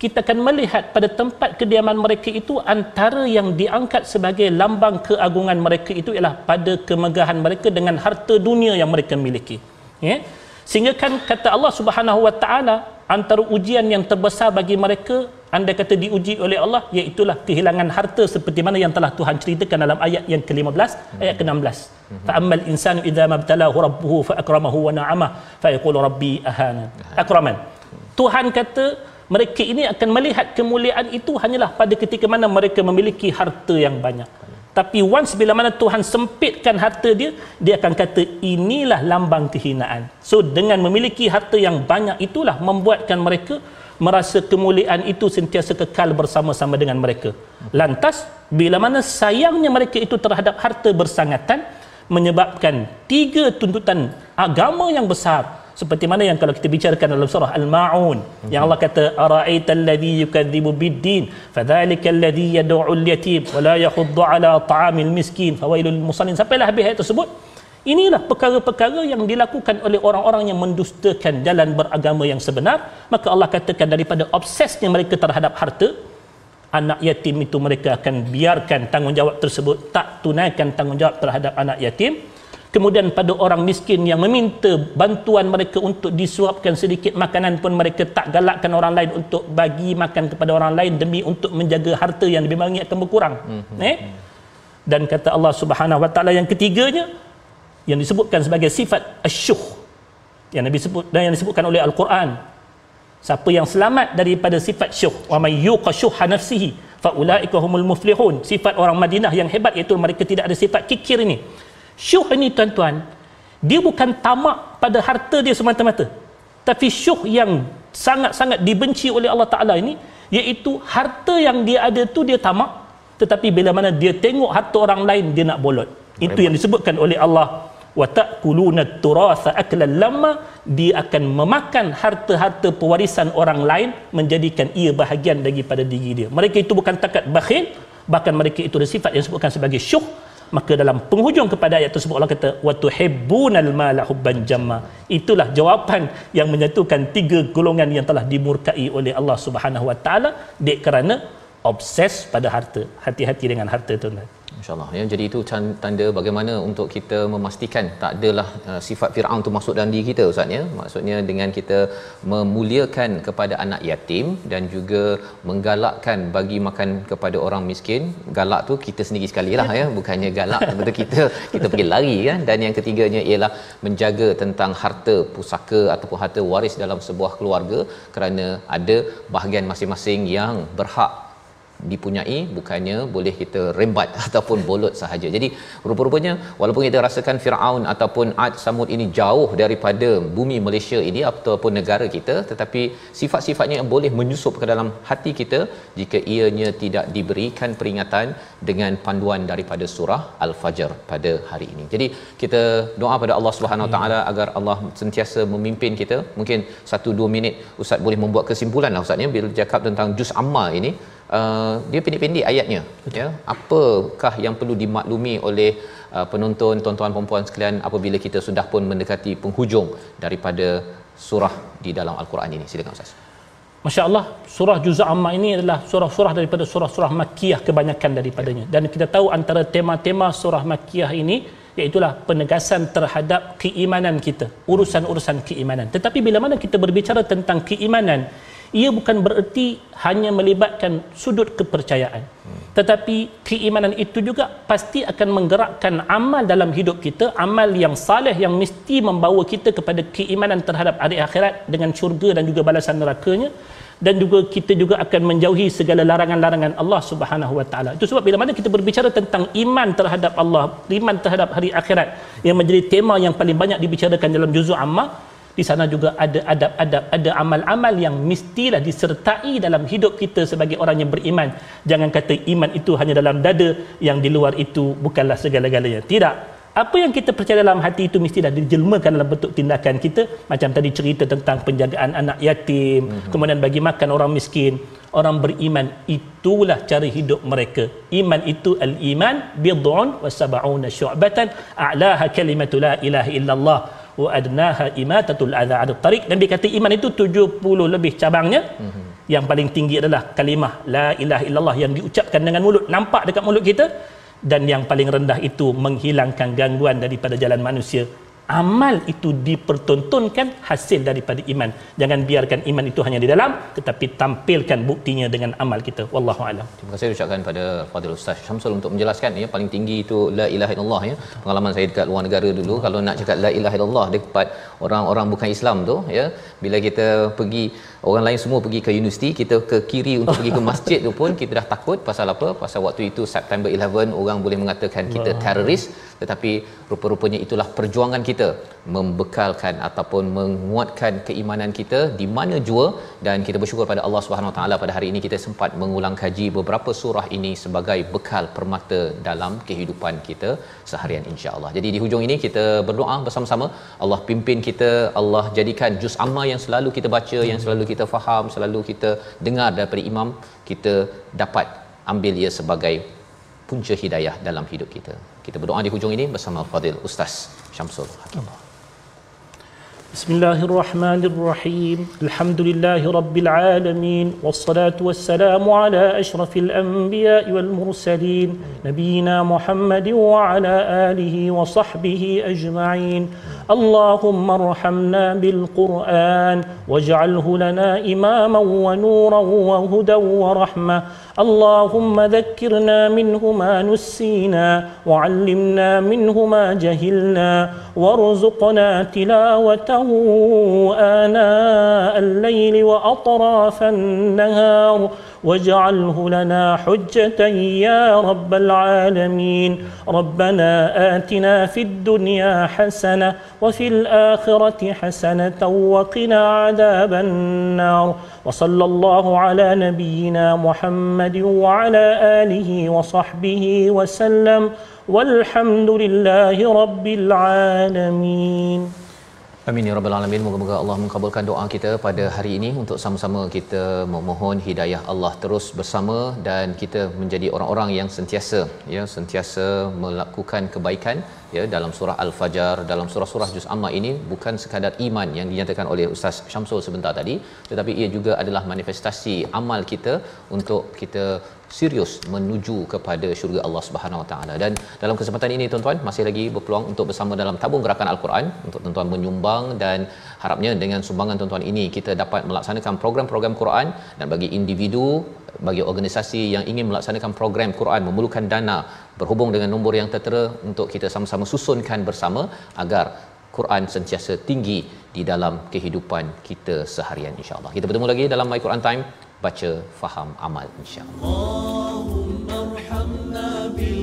[SPEAKER 4] kita akan melihat pada tempat kediaman mereka itu antara yang diangkat sebagai lambang keagungan mereka itu ialah pada kemegahan mereka dengan harta dunia yang mereka miliki. Ya? Sehingga kan kata Allah Subhanahu Wa Taala, antara ujian yang terbesar bagi mereka, anda kata diuji oleh Allah, iaitulah kehilangan harta seperti mana yang telah Tuhan ceritakan dalam ayat yang ke-15, ayat ke-16. Fa ammal insanu idza mabtalahu rabbuhu fa akramahu wa na'ama fa yaqulu rabbi ahana akraman. Tuhan kata mereka ini akan melihat kemuliaan itu hanyalah pada ketika mana mereka memiliki harta yang banyak. Tapi once bila mana Tuhan sempitkan harta dia, dia akan kata inilah lambang kehinaan. So dengan memiliki harta yang banyak itulah membuatkan mereka merasa kemuliaan itu sentiasa kekal bersama-sama dengan mereka. Lantas bila mana sayangnya mereka itu terhadap harta bersangatan, menyebabkan tiga tuntutan agama yang besar, seperti mana yang kalau kita bicarakan dalam surah Al-Ma'un, yang Allah kata ara'aital ladzi yukadzibu bid-din fadzalikal ladzi yad'ul yatim wa la yahuddu 'ala ta'amil miskin fawailul musallin, sampailah habis ayat tersebut. Inilah perkara-perkara yang dilakukan oleh orang-orang yang mendustakan jalan beragama yang sebenar. Maka Allah katakan daripada obsesnya mereka terhadap harta, anak yatim itu mereka akan biarkan tanggungjawab tersebut, tak tunaikan tanggungjawab terhadap anak yatim. Kemudian pada orang miskin yang meminta bantuan mereka untuk disuapkan sedikit makanan pun mereka tak galakkan orang lain untuk bagi makan kepada orang lain demi untuk menjaga harta yang memang akan berkurang. Dan kata Allah Subhanahu Wa Taala yang ketiganya, yang disebutkan sebagai sifat asyuh, yang Nabi sebut dan yang disebutkan oleh Al-Quran, siapa yang selamat daripada sifat syuh, wa may yuqashuha nafsihi fa ulaika humul muflihun. Sifat orang Madinah yang hebat iaitu mereka tidak ada sifat kikir ini. Syuh ini tuan-tuan, dia bukan tamak pada harta dia semata-mata, tapi syuh yang sangat-sangat dibenci oleh Allah Ta'ala ini, iaitu harta yang dia ada tu dia tamak, tetapi bila mana dia tengok harta orang lain dia nak bolot. Itu yang disebutkan oleh Allah wa ta'kuluna turatha aklan lamma, dia akan memakan harta-harta pewarisan orang lain menjadikan ia bahagian daripada diri dia. Mereka itu bukan takat bakhil, bahkan mereka itu ada sifat yang disebutkan sebagai syuh. Maka dalam penghujung kepada ayat tersebut Allah kata wa tuhibbunal mala hubban jamma. Itulah jawapan yang menyatukan tiga golongan yang telah dimurkai oleh Allah Subhanahu wa taala kerana obses pada harta. Hati-hati dengan harta, tuan-tuan.
[SPEAKER 3] InsyaAllah ya. Jadi itu tanda bagaimana untuk kita memastikan tak adalah sifat Firaun tu masuk dalam diri kita, Ustaz ya. Maksudnya dengan kita memuliakan kepada anak yatim dan juga menggalakkan bagi makan kepada orang miskin. Galak tu kita sendiri sekali lah ya, bukannya galak betul kita pergi lari kan. Dan yang ketiganya ialah menjaga tentang harta pusaka ataupun harta waris dalam sebuah keluarga, kerana ada bahagian masing-masing yang berhak dipunyai, bukannya boleh kita rembat ataupun bolot sahaja. Jadi rupa-rupanya walaupun kita rasakan Firaun ataupun Ad Samud ini jauh daripada bumi Malaysia ini ataupun negara kita, tetapi sifat-sifatnya yang boleh menyusup ke dalam hati kita jika ianya tidak diberikan peringatan dengan panduan daripada surah Al-Fajr pada hari ini. Jadi kita doa pada Allah Subhanahu Wa Taala agar Allah sentiasa memimpin kita. Mungkin 1-2 minit Ustaz boleh membuat kesimpulan lah Ustaz ya, bila cakap tentang juz amma ini. Dia pendek-pendek ayatnya. Betul. Ya, apakah yang perlu dimaklumi oleh penonton, tuan-tuan puan-puan sekalian apabila kita sudah pun mendekati penghujung daripada surah di dalam Al-Quran ini? Silakan Ustaz.
[SPEAKER 4] Masya-Allah, surah Juz Amma ini adalah surah-surah daripada surah-surah Makkiyah kebanyakan daripadanya. Dan kita tahu antara tema-tema surah Makkiyah ini iaitulah penegasan terhadap keimanan kita, urusan-urusan keimanan. Tetapi bila mana kita berbicara tentang keimanan, ia bukan bererti hanya melibatkan sudut kepercayaan, tetapi keimanan itu juga pasti akan menggerakkan amal dalam hidup kita, amal yang saleh yang mesti membawa kita kepada keimanan terhadap hari akhirat dengan syurga dan juga balasan nerakanya, dan juga kita juga akan menjauhi segala larangan-larangan Allah Subhanahu Wa Taala. Itu sebab bila mana kita berbicara tentang iman terhadap Allah, iman terhadap hari akhirat yang menjadi tema yang paling banyak dibicarakan dalam juzul Amma, di sana juga ada adab-adab, ada amal-amal yang mestilah disertai dalam hidup kita sebagai orang yang beriman. Jangan kata iman itu hanya dalam dada, yang di luar itu bukanlah segala-galanya. Tidak. Apa yang kita percaya dalam hati itu mestilah dijelmakan dalam bentuk tindakan kita. Macam tadi cerita tentang penjagaan anak yatim, kemudian bagi makan orang miskin. Orang beriman itulah cara hidup mereka. Iman itu al-iman bid'un wa sab'una syu'batan a'laha kalimatu la ilaha illallah wa adnaha imatatul adha 'anil tariq. Dan dia kata iman itu 70 lebih cabangnya. Yang paling tinggi adalah kalimah la ilaha illallah yang diucapkan dengan mulut, nampak dekat mulut kita, dan yang paling rendah itu menghilangkan gangguan daripada jalan manusia. Amal itu dipertontonkan hasil daripada iman. Jangan biarkan iman itu hanya di dalam, tetapi tampilkan buktinya dengan amal kita. Wallahu a'lam.
[SPEAKER 3] Terima kasih ucapkan pada Fadil Ustaz Syamsul untuk menjelaskan ya, paling tinggi itu la ilaha illallah ya. Pengalaman saya dekat luar negara dulu, kalau nak cakap la ilaha illallah dekat orang-orang bukan Islam tu ya, bila kita pergi, orang lain semua pergi ke universiti, kita ke kiri untuk pergi ke masjid tu pun kita dah takut. Pasal apa? Pasal waktu itu September 11, orang boleh mengatakan kita teroris, tetapi rupa-rupanya itulah perjuangan kita membekalkan ataupun menguatkan keimanan kita di mana jua. Dan kita bersyukur pada Allah Subhanahu Wa Taala pada hari ini kita sempat mengulang kaji beberapa surah ini sebagai bekal permata dalam kehidupan kita seharian, insya-Allah. Jadi di hujung ini kita berdoa bersama-sama, Allah pimpin kita, Allah jadikan juz amma yang selalu kita baca, yang selalu kita faham, selalu kita dengar daripada imam, kita dapat ambil ia sebagai punca hidayah dalam hidup kita. Kita berdoa di hujung ini bersama Fadil Ustaz Syamsul Hakim.
[SPEAKER 4] Bismillahirrahmanirrahim. Alhamdulillahi rabbil alamin, wassalatu wassalamu ala asyrafil anbiya'i wal mursalin, nabiyina Muhammadin wa ala alihi wa sahbihi ajma'in. Allahumma arhamna bil Qur'an waj'alhu lana imaman wa nuran wa hudan wa rahmah. اللهم ذكرنا منه ما نسينا وعلمنا منه ما جهلنا وارزقنا تلاوته آناء الليل وأطراف النهار واجعله لنا حجة يا رب العالمين. ربنا آتنا في الدنيا حسنة وفي الآخرة حسنة وقنا عذاب النار وصلى الله على نبينا محمد وعلى آله وصحبه وسلم والحمد لله رب العالمين.
[SPEAKER 3] Amin ya rabbal alamin. Moga-moga Allah mengabulkan doa kita pada hari ini untuk sama-sama kita memohon hidayah Allah terus bersama dan kita menjadi orang-orang yang sentiasa melakukan kebaikan ya dalam surah Al-Fajr, dalam surah-surah juz amma ini bukan sekadar iman yang dinyatakan oleh Ustaz Syamsul sebentar tadi, tetapi ia juga adalah manifestasi amal kita untuk kita serius menuju kepada syurga Allah Subhanahu Wa Taala. Dan dalam kesempatan ini tuan-tuan masih lagi berpeluang untuk bersama dalam tabung gerakan Al-Quran untuk tuan-tuan menyumbang, dan harapnya dengan sumbangan tuan-tuan ini kita dapat melaksanakan program-program Quran, dan bagi individu, bagi organisasi yang ingin melaksanakan program Quran memerlukan dana, berhubung dengan nombor yang tertera untuk kita sama-sama susunkan bersama agar Quran sentiasa tinggi di dalam kehidupan kita seharian, insya-Allah. Kita bertemu lagi dalam My Quran Time, baca, faham, amal, insya-Allah. Allahumma arhamna bil